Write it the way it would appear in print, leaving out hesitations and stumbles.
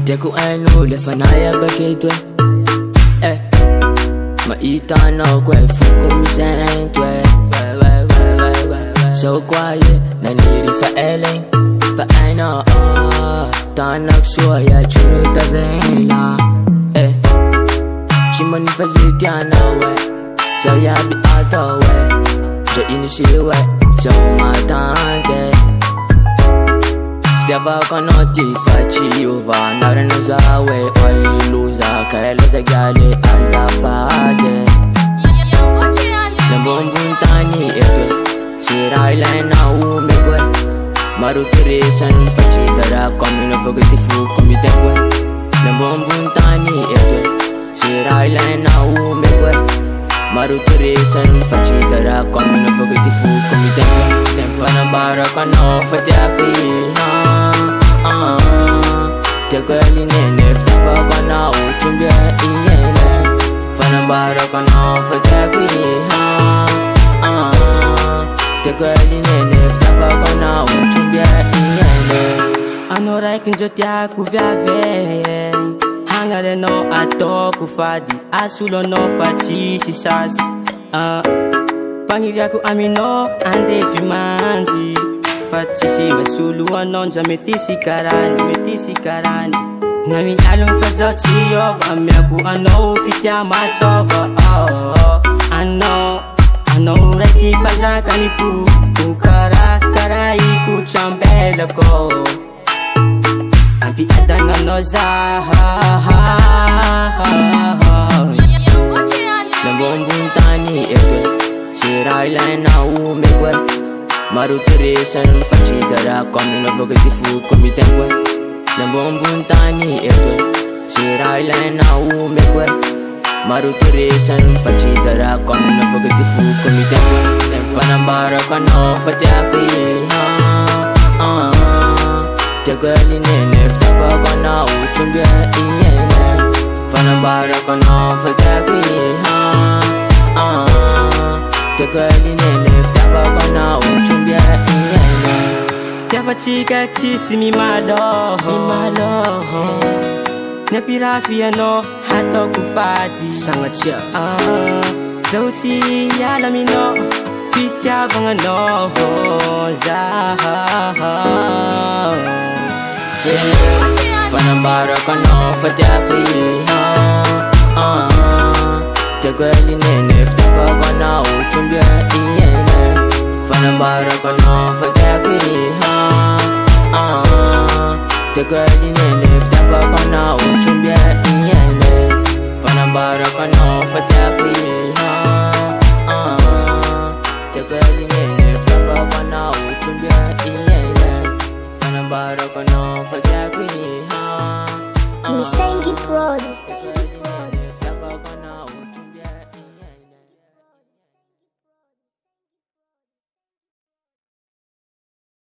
Tiako hainao le fanayabaka eto e mahita anao koa e foko misainto e Sao koa e naniry fa elaigny fa hainao tanako soa iatrino tavela e Tsy manifa zay tianao e Zaho iaby atao e Dra ino se e zaho matante Fitiavako anao ty fa tsy hiova Anarana zaho e oi loza Ka ela zagiale azafady Lambombony tany eto e Tsy raha ilaina omeko e Maro keresany fa tsy hitarako Amina avaka ty foko mitempo e Lambombony tany eto e Tsy raha ilaina omeko e Maro keresany fa tsy hitarako Amina avaka ty foko mitempo e Fanambarako anao fa tiako Tiako alinene fitiavako anao Tromby iene Fanambarako anao fa tiako Tiako alinene fitiavako anao Tromby iene Anao raiky njo tiako viave Hagnaranao ataoko fady Asolo anao fa tsisy sasy Pagniriako aminao andevy manjy Fa tsisy masolo anao ndra mety sy karany Na mialogny fa zaho tsy hiova Amiako anao fitia masova Anao raiky mpanjaka ny foko Kara ikotrambelako Ampiadagna anao zaho Lambombony tany eto e Tsy raha ilaina omeko e Maro keresany fa tsy hitarako Amina avaka ty foko mitempo e Lambombony tany eto e Tsy raha ilaina omeko e Maro keresany fa tsy hitarako Amina avaka ty foko mitempo e Fanambarako anao fa tiako Tiako alinene fitiavako anao Tromby iene Fanambarako anao fa tiako Tiako alinene fitiavako anao Tromby iene Tiavatsika tsisy mimaloho Niampirafy anao hataoko fady Sagnatsia Zaho tsy hiala aminao Fitiavagna anao zaho Fanambarako anao fa tiako Tiako alinene fitiavako anao Tromby iene Fanambarako anao fa tiako Tiako alinene fitiavako anao Tromby iene Fanambarako anao fa tiako Tiako alinene fitiavako anao Tromby iene Fanambarako anao fa tiako Musengi Prod